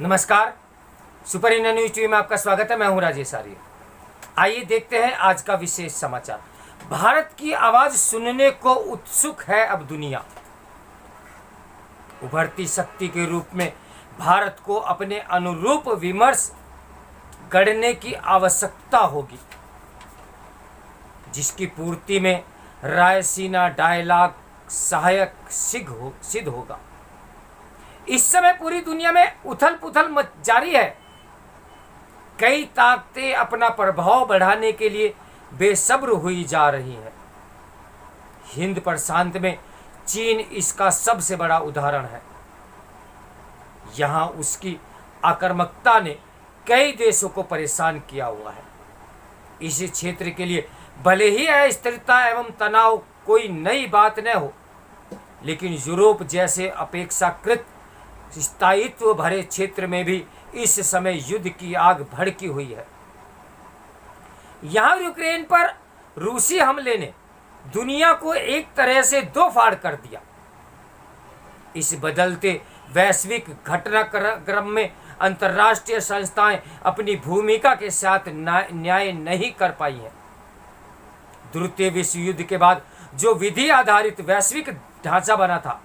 नमस्कार। Super India news TV में आपका स्वागत है। मैं हूं राजेश आर्य। आइए देखते हैं आज का विशेष समाचार। भारत की आवाज सुनने को उत्सुक है अब दुनिया। उभरती शक्ति के रूप में भारत को अपने अनुरूप विमर्श गढ़ने की आवश्यकता होगी, जिसकी पूर्ति में रायसीना डायलॉग सहायक सिद्ध होगा। इस समय पूरी दुनिया में उथल पुथल जारी है। कई ताकतें अपना प्रभाव बढ़ाने के लिए बेसब्र हुई जा रही हैं। हिंद प्रशांत में चीन इसका सबसे बड़ा उदाहरण है। यहां उसकी आक्रामकता ने कई देशों को परेशान किया हुआ है। इस क्षेत्र के लिए भले ही अस्थिरता एवं तनाव कोई नई बात न हो, लेकिन यूरोप जैसे अपेक्षाकृत स्थायित्व भरे क्षेत्र में भी इस समय युद्ध की आग भड़की हुई है। यहां यूक्रेन पर रूसी हमले ने दुनिया को एक तरह से दो फाड़ कर दिया। इस बदलते वैश्विक घटनाक्रम में अंतर्राष्ट्रीय संस्थाएं अपनी भूमिका के साथ न्याय नहीं कर पाई हैं। द्वितीय विश्व युद्ध के बाद जो विधि आधारित वैश्विक ढांचा बना था,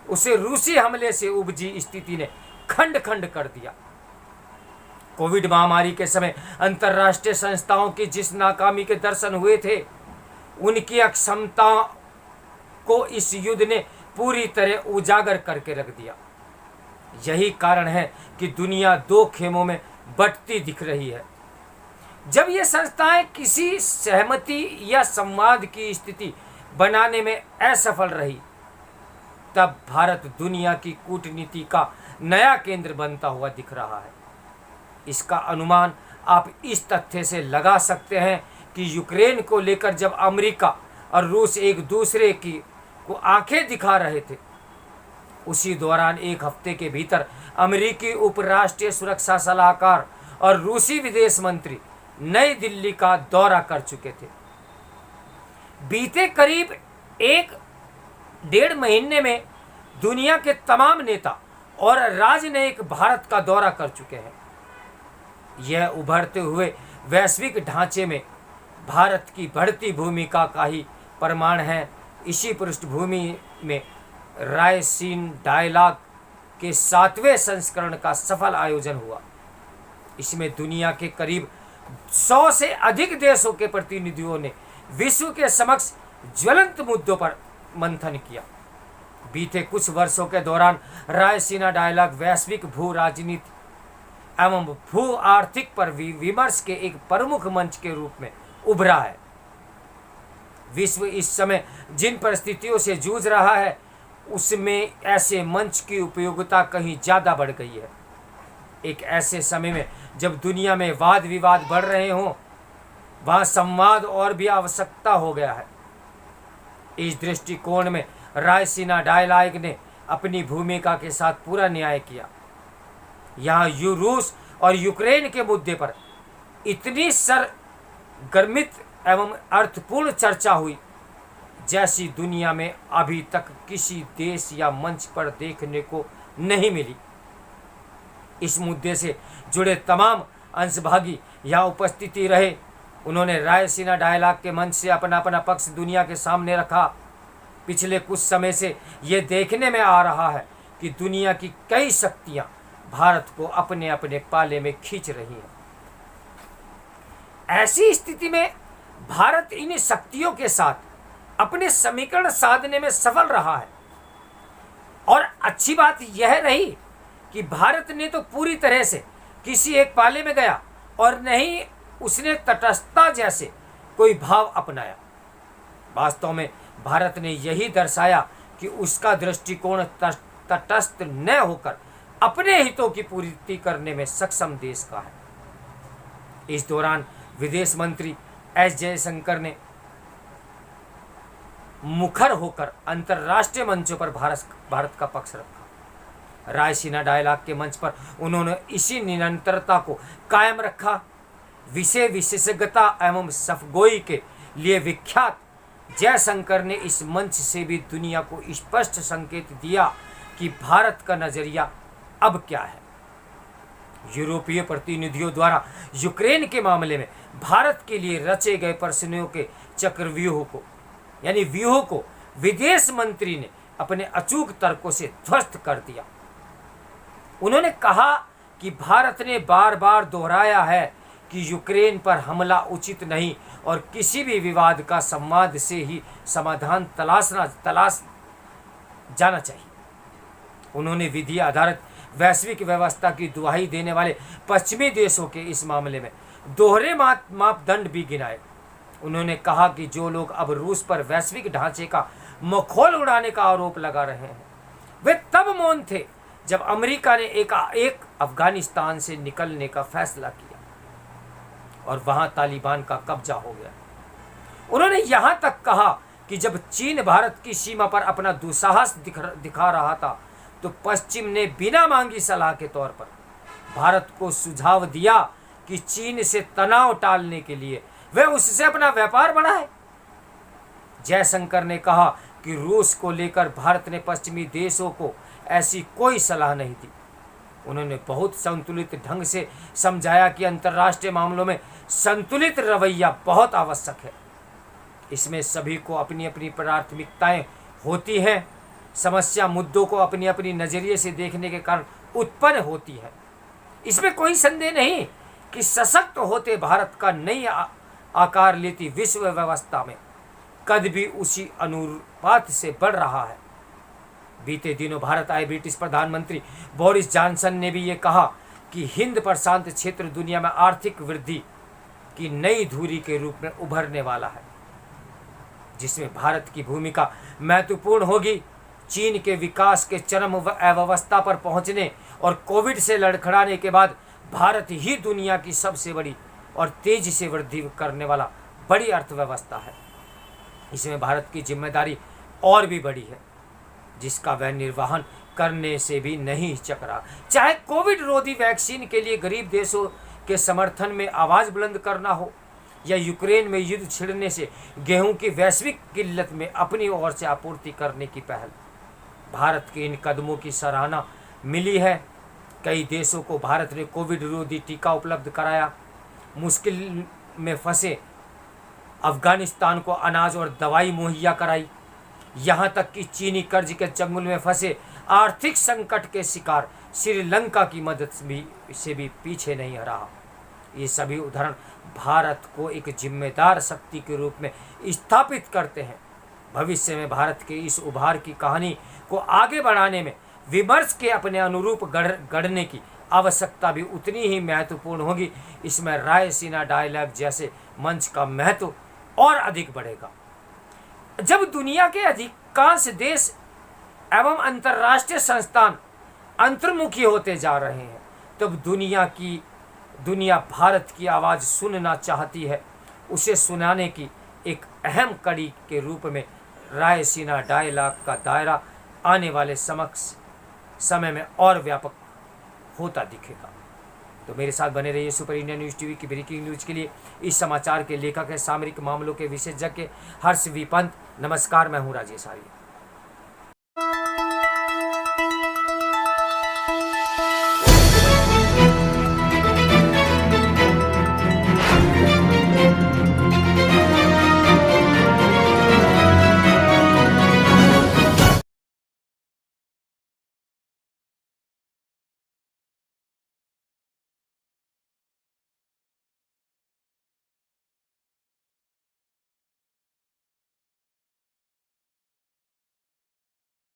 उसे रूसी हमले से उपजी स्थिति ने खंड खंड कर दिया। कोविड महामारी के समय अंतर्राष्ट्रीय संस्थाओं की जिस नाकामी के दर्शन हुए थे, उनकी अक्षमता को इस युद्ध ने पूरी तरह उजागर करके रख दिया। यही कारण है कि दुनिया दो खेमों में बंटती दिख रही है। जब ये संस्थाएं किसी सहमति या संवाद की स्थिति बनाने में असफल रही, तब भारत दुनिया की कूटनीति का नया केंद्र बनता हुआ दिख रहा है। इसका अनुमान आप इस तथ्य से लगा सकते हैं कि यूक्रेन को लेकर जब अमेरिका और रूस एक दूसरे को आंखें दिखा रहे थे, उसी दौरान एक हफ्ते के भीतर अमेरिकी उपराष्ट्रीय सुरक्षा सलाहकार और रूसी विदेश मंत्री नई दिल्ली का दौरा कर चुके थे। बीते करीब 1-1.5 महीने में दुनिया के तमाम नेता और राजनयिक भारत का दौरा कर चुके हैं। यह उभरते हुए वैश्विक ढांचे में भारत की बढ़ती भूमिका का ही प्रमाण है। इसी पृष्ठभूमि में रायसीन डायलॉग के 7वें संस्करण का सफल आयोजन हुआ। इसमें दुनिया के करीब 100 से अधिक देशों के प्रतिनिधियों ने विश्व के समक्ष ज्वलंत मुद्दों पर मंथन किया। बीते कुछ वर्षों के दौरान रायसीना डायलॉग वैश्विक भू राजनीति एवं भू आर्थिक पर विमर्श के एक प्रमुख मंच के रूप में उभरा है। विश्व इस समय जिन परिस्थितियों से जूझ रहा है, उसमें ऐसे मंच की उपयोगिता कहीं ज़्यादा बढ़ गई है। एक ऐसे समय में जब दुनिया में वाद विवाद बढ़ रहे हों, वहाँ संवाद और भी आवश्यकता हो गया है। इस दृष्टिकोण में रायसीना डायलॉग ने अपनी भूमिका के साथ पूरा न्याय किया। यहाँ रूस और यूक्रेन के मुद्दे पर इतनी सरगर्मित एवं अर्थपूर्ण चर्चा हुई, जैसी दुनिया में अभी तक किसी देश या मंच पर देखने को नहीं मिली। इस मुद्दे से जुड़े तमाम अंशभागी यहाँ उपस्थिति रहे। उन्होंने रायसीना डायलॉग के मंच से अपना पक्ष दुनिया के सामने रखा। पिछले कुछ समय से ये देखने में आ रहा है कि दुनिया की कई शक्तियां भारत को अपने अपने पाले में खींच रही हैं। ऐसी स्थिति में भारत इन शक्तियों के साथ अपने समीकरण साधने में सफल रहा है। और अच्छी बात यह रही कि भारत ने तो पूरी तरह से किसी एक पाले में गया और न ही उसने तटस्थता जैसे कोई भाव अपनाया। वास्तव में भारत ने यही दर्शाया कि उसका दृष्टिकोण तटस्थ न होकर अपने हितों की पूर्ति करने में सक्षम देश का है। इस दौरान विदेश मंत्री एस जयशंकर ने मुखर होकर अंतर्राष्ट्रीय मंचों पर भारत का पक्ष रखा। रायसीना डायलॉग के मंच पर उन्होंने इसी निरंतरता को कायम रखा। विषय विशेषज्ञता एवं सफगोई के लिए विख्यात जयशंकर ने इस मंच से भी दुनिया को स्पष्ट संकेत दिया कि भारत का नजरिया अब क्या है। यूरोपीय प्रतिनिधियों द्वारा यूक्रेन के मामले में भारत के लिए रचे गए प्रश्नों के चक्रव्यूह को यानी व्यूह को विदेश मंत्री ने अपने अचूक तर्कों से ध्वस्त कर दिया। उन्होंने कहा कि भारत ने बार बार दोहराया है कि यूक्रेन पर हमला उचित नहीं और किसी भी विवाद का संवाद से ही समाधान तलाश जाना चाहिए। उन्होंने विधि आधारित वैश्विक व्यवस्था की दुहाई देने वाले पश्चिमी देशों के इस मामले में दोहरे मापदंड भी गिनाए। उन्होंने कहा कि जो लोग अब रूस पर वैश्विक ढांचे का मखौल उड़ाने का आरोप लगा रहे हैं वे तब मौन थे जब अमेरिका ने एक अफगानिस्तान से निकलने का फैसला किया और वहां तालिबान का कब्जा हो गया। उन्होंने यहां तक कहा कि जब चीन भारत की सीमा पर अपना दुस्साहस दिखा रहा था तो पश्चिम ने बिना मांगी सलाह के तौर पर भारत को सुझाव दिया कि चीन से तनाव टालने के लिए वह उससे अपना व्यापार बढ़ाए। जयशंकर ने कहा कि रूस को लेकर भारत ने पश्चिमी देशों को ऐसी कोई सलाह नहीं दी। उन्होंने बहुत संतुलित ढंग से समझाया कि अंतर्राष्ट्रीय मामलों में संतुलित रवैया बहुत आवश्यक है। इसमें सभी को अपनी अपनी प्राथमिकताएं होती हैं। समस्या मुद्दों को अपनी अपनी नजरिए से देखने के कारण उत्पन्न होती है। इसमें कोई संदेह नहीं कि सशक्त होते भारत का नई आकार लेती विश्व व्यवस्था में कद भी उसी अनुपात से बढ़ रहा है। बीते दिनों भारत आए ब्रिटिश प्रधानमंत्री बोरिस जॉनसन ने भी ये कहा कि हिंद प्रशांत क्षेत्र दुनिया में आर्थिक वृद्धि की नई धुरी के रूप में उभरने वाला है, जिसमें भारत की भूमिका महत्वपूर्ण होगी। चीन के विकास के चरम अवस्था पर पहुंचने और कोविड से लड़खड़ाने के बाद भारत ही दुनिया की सबसे बड़ी और तेजी से वृद्धि करने वाला बड़ी अर्थव्यवस्था है। इसमें भारत की जिम्मेदारी और भी बड़ी है, जिसका वह निर्वहन करने से भी नहीं हिचक रहा। चाहे कोविड रोधी वैक्सीन के लिए गरीब देशों के समर्थन में आवाज़ बुलंद करना हो या यूक्रेन में युद्ध छिड़ने से गेहूं की वैश्विक किल्लत में अपनी ओर से आपूर्ति करने की पहल, भारत के इन कदमों की सराहना मिली है। कई देशों को भारत ने कोविड विरोधी टीका उपलब्ध कराया, मुश्किल में फंसे अफगानिस्तान को अनाज और दवाई मुहैया कराई, यहाँ तक कि चीनी कर्ज के चंगुल में फंसे आर्थिक संकट के शिकार श्रीलंका की मदद से भी पीछे नहीं रहा। ये सभी उदाहरण भारत को एक जिम्मेदार शक्ति के रूप में स्थापित करते हैं। भविष्य में भारत के इस उभार की कहानी को आगे बढ़ाने में विमर्श के अपने अनुरूप गढ़ने की आवश्यकता भी उतनी ही महत्वपूर्ण होगी। इसमें रायसीना डायलॉग जैसे मंच का महत्व और अधिक बढ़ेगा। जब दुनिया के अधिकांश देश एवं अंतर्राष्ट्रीय संस्थान अंतर्मुखी होते जा रहे हैं, तब दुनिया भारत की आवाज़ सुनना चाहती है। उसे सुनाने की एक अहम कड़ी के रूप में रायसीना डायलॉग का दायरा आने वाले समय में और व्यापक होता दिखेगा। तो मेरे साथ बने रहिए सुपर इंडिया न्यूज़ टीवी की ब्रेकिंग न्यूज़ के लिए। इस समाचार के लेखक है सामरिक मामलों के विशेषज्ञ हर्ष वी पंत। नमस्कार, मैं हूँ राजेश आर्य।